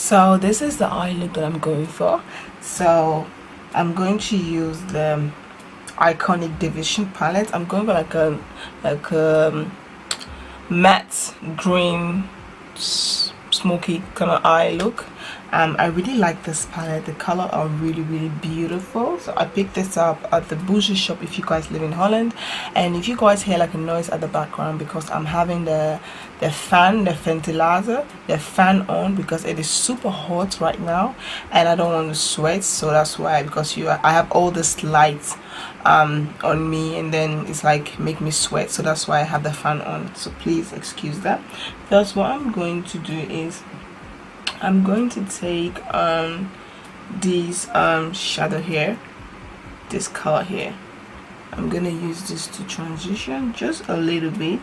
So this is the eye look that I'm going for. So I'm going to use the Iconic Division palette. I'm going for like a matte green smoky kind of eye look. I really like this palette. The color are really beautiful. So I picked this up at the bougie shop if you guys live in Holland. And if you guys hear like a noise at the background, because I'm having the fan on, because it is super hot right now and I don't want to sweat. So that's why, because I have all this lights on me, and then it's like make me sweat, so that's why I have the fan on. So please excuse that. First, what I'm going to do is I'm going to take this shadow here, this color here. I'm gonna use this to transition just a little bit.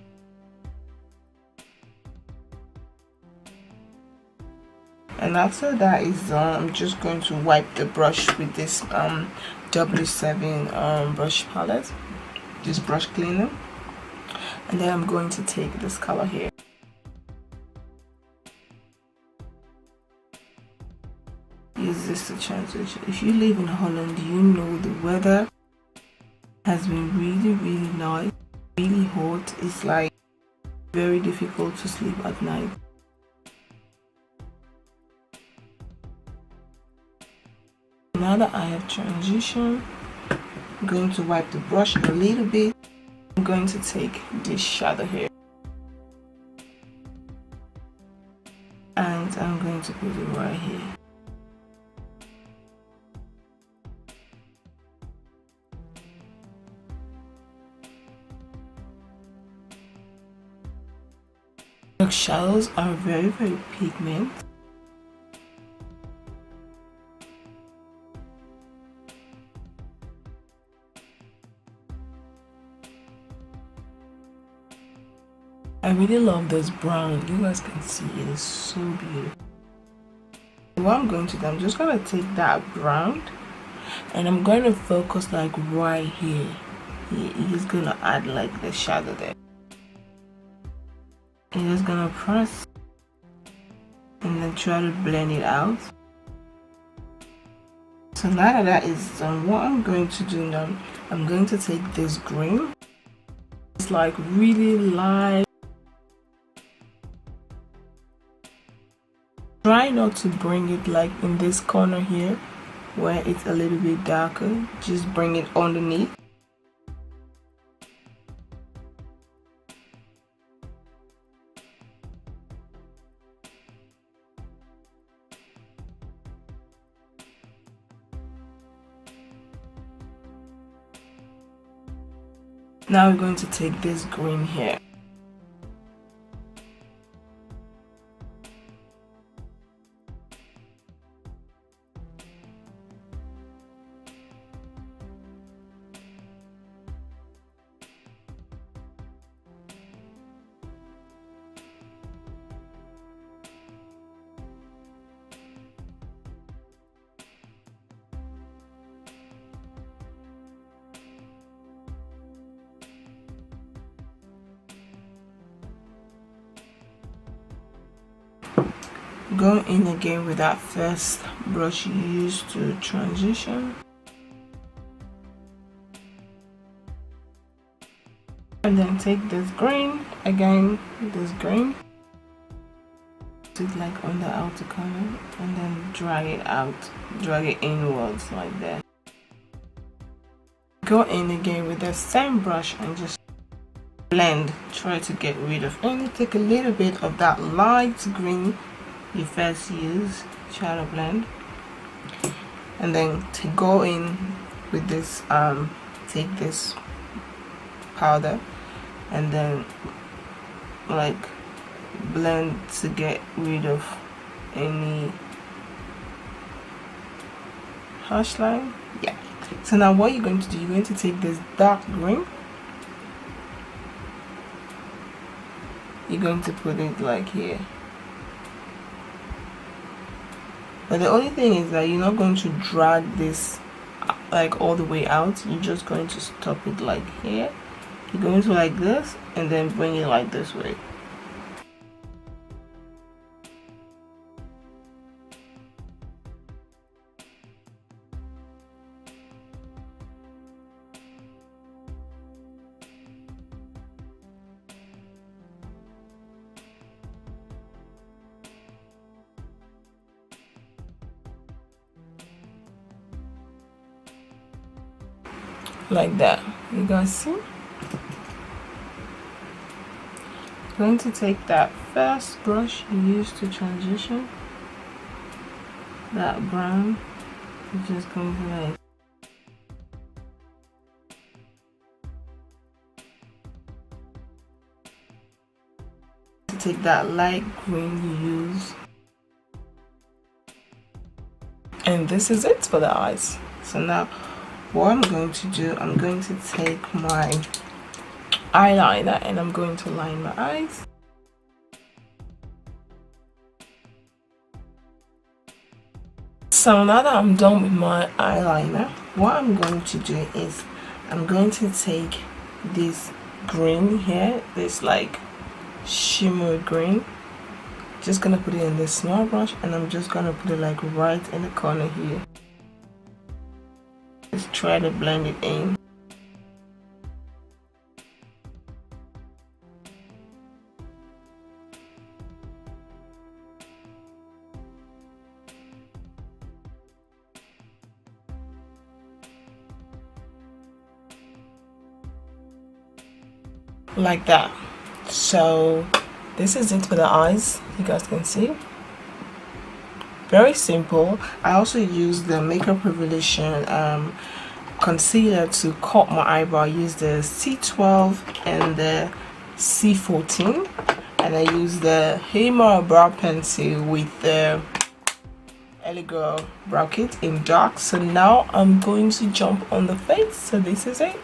And after that is done, I'm just going to wipe the brush with this W7 brush palette, this brush cleaner, and then I'm going to take this color here. Use this to transition. If you live in Holland, you know the weather has been really nice, really hot. It's like very difficult to sleep at night. Now that I have transitioned, I'm going to wipe the brush a little bit. I'm going to take this shadow here and I'm going to put it right here. Shadows are very pigment. I really love this brown. You guys can see it is so beautiful. What I'm going to do, I'm just going to take that brown and I'm going to focus like right here. He's going to add like the shadow there. You're just gonna press and then try to blend it out. So now that that is done, what I'm going to do now, I'm going to take this green. It's like really light. Try not to bring it like in this corner here where it's a little bit darker. Just bring it underneath. Now we're going to take this green here. Go in again with that first brush you used to transition, and then take this green again, this green, put it like on the outer corner and then drag it out, drag it inwards like that. Go in again with the same brush and just blend, try to get rid of any, take a little bit of that light green you first use, try to blend, and then to go in with this take this powder and then like blend to get rid of any harsh line. Yeah. So now what you're going to do, you're going to take this dark green, you're going to put it like here. But the only thing is that you're not going to drag this like all the way out. You're just going to stop it like here. You're going to like this and then bring it like this way. like that. You guys see? I'm going to take that first brush you used to transition, that brown, you're just going to like take that light green you use, and this is it for the eyes. So now what I'm going to do, I'm going to take my eyeliner and I'm going to line my eyes. So now that I'm done with my eyeliner, what I'm going to do is I'm going to take this green here, this like shimmer green, just gonna put it in this small brush, and I'm just gonna put it like right in the corner here. Just try to blend it in. Like that. So this is it for the eyes. You guys can see, very simple. I also use the Makeup Revolution concealer to cut my eyebrow. I use the C12 and the C14, and I use the Rimmel brow pencil with the Elegant brow kit in dark. So now I'm going to jump on the face. So this is it.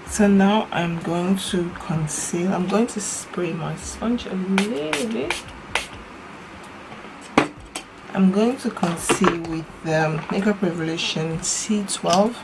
So now I'm going to conceal. I'm going to spray my sponge a little bit. I'm going to conceal with the Makeup Revolution C12.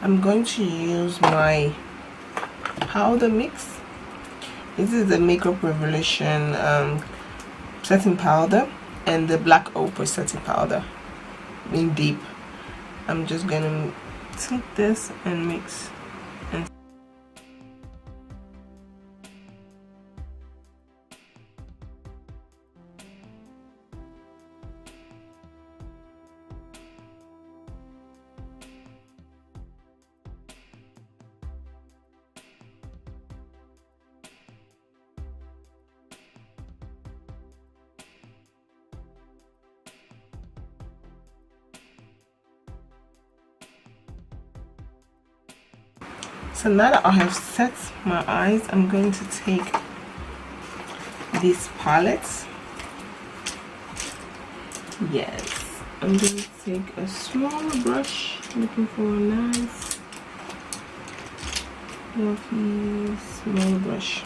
I'm going to use my powder mix. This is the Makeup Revolution setting powder and the Black Opal setting powder in deep. I'm just gonna take this and mix. So now that I have set my eyes, I'm going to take this palette. Yes, I'm going to take a smaller brush, looking for a nice fluffy small brush.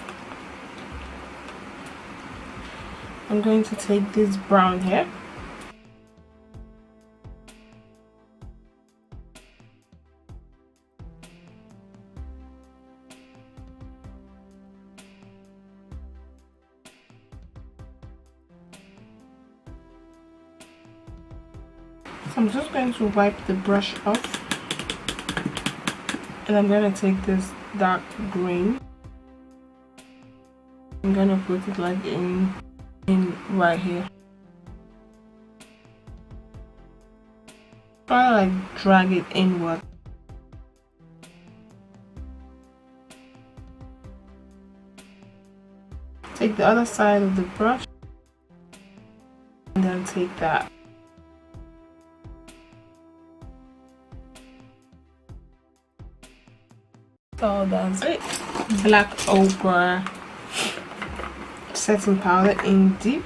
I'm going to take this brown here. So I'm just going to wipe the brush off, and I'm going to take this dark green. I'm going to put it like in right here. Try to like drag it inward. Take the other side of the brush and then take that. So that's it. Black ochre setting powder in deep.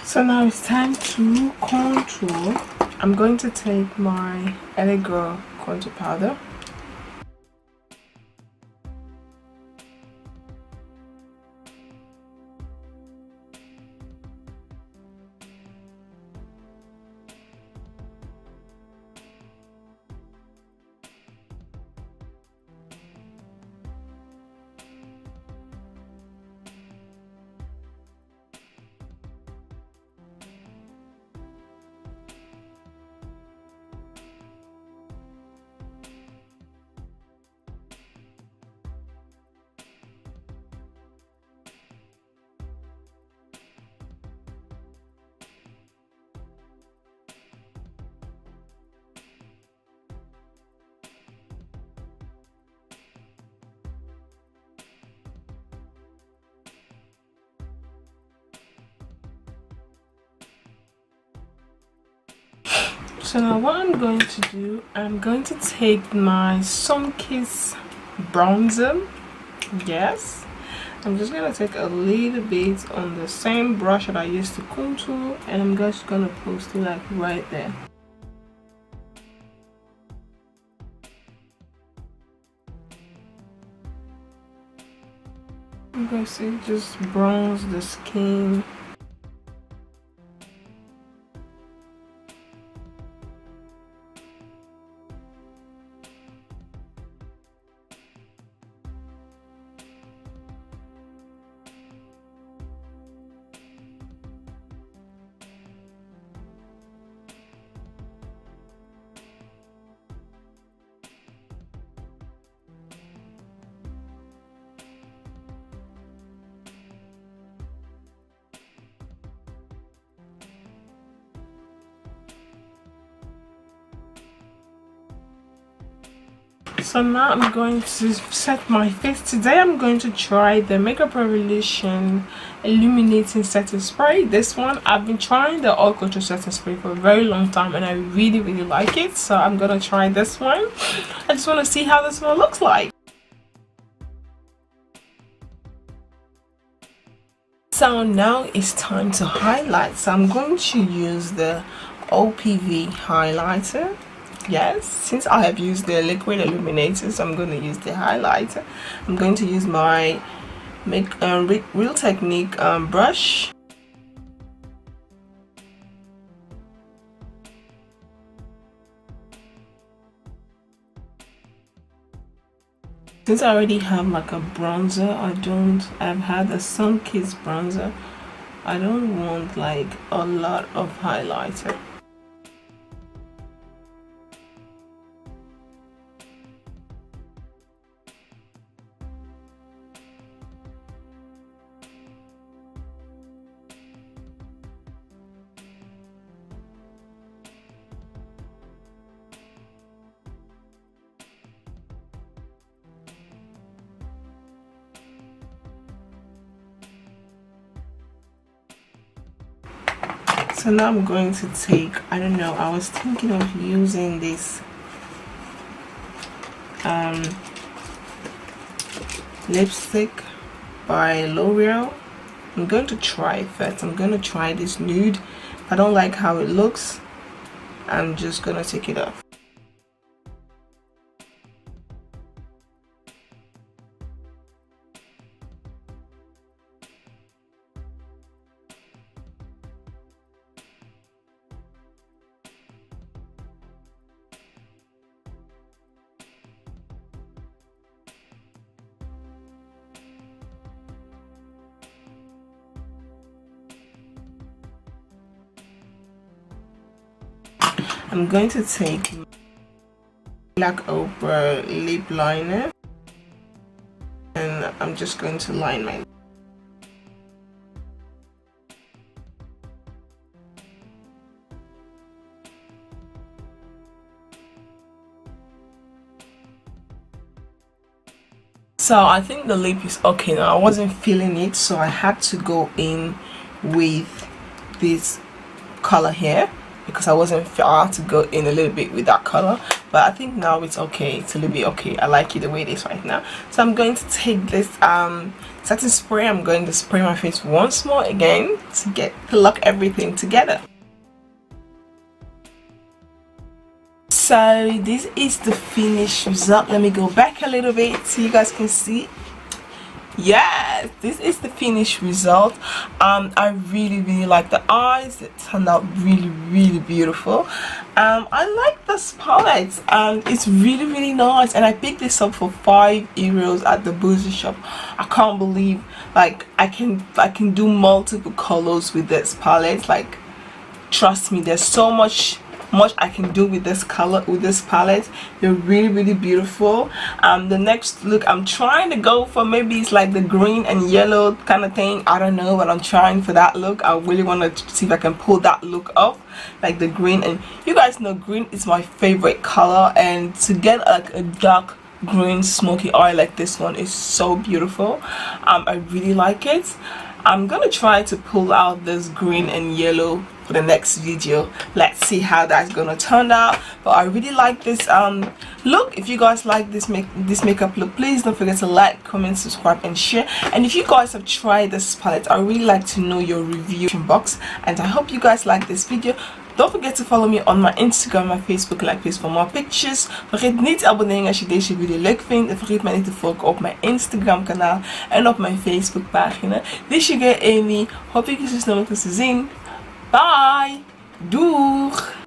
So now it's time to contour. I'm going to take my Elegant contour powder. So now what I'm going to do, I'm going to take my Sunkissed bronzer. Yes, I'm just going to take a little bit on the same brush that I used to contour, and I'm just going to post it like right there. You guys see, just bronze the skin. So now I'm going to set my face. Today I'm going to try the Makeup Revolution Illuminating Setting Spray. This one, I've been trying the Haute Couture setting spray for a very long time and I really like it. So I'm gonna try this one. I just want to see how this one looks like. So now it's time to highlight. So I'm going to use the OPV highlighter. Yes, since I have used the liquid illuminator, so I'm going to use the highlighter. I'm going to use my Real Technique brush. Since I already have like a bronzer, I've had a Sunkissed bronzer. I don't want like a lot of highlighter. So now I'm going to take, I don't know, I was thinking of using this lipstick by L'Oreal. I'm going to try it first. I'm going to try this nude. If I don't like how it looks, I'm just going to take it off. I'm going to take Black Opera lip liner and I'm just going to line my So I think the lip is okay now. I wasn't feeling it, so I had to go in with this color here because I had to go in a little bit with that color, but I think now it's okay. It's a little bit okay. I like it the way it is right now. So I'm going to take this setting spray. I'm going to spray my face once more again to lock everything together. So this is the finished result. Let me go back a little bit so you guys can see. Yes, this is the finished result. I really like the eyes. It turned out really beautiful. I like this palette and it's really nice, and I picked this up for €5 at the bougie shop. I can't believe like I can do multiple colors with this palette. Like, trust me, there's so much I can do with this color, with this palette. They're really beautiful. The next look I'm trying to go for, maybe it's like the green and yellow kind of thing. I don't know, but I'm trying for that look. I really want to see if I can pull that look off, like the green. And you guys know green is my favorite color, and to get like a dark green smoky eye like this one is so beautiful. I really like it. I'm gonna try to pull out this green and yellow for the next video. Let's see how that's gonna turn out. But I really like this look. If you guys like this makeup look, please don't forget to like, comment, subscribe and share. And if you guys have tried this palette, I really like to know your review box. And I hope you guys like this video. Don't forget to follow me on my Instagram, my Facebook, like please voor more pictures. Vergeet niet te abonneren als je deze video leuk vindt. En vergeet mij niet te volgen op mijn Instagram kanaal en op mijn Facebook pagina. This is your girl Amy. Hoop ik je zo snel te zien. Bye! Doeg!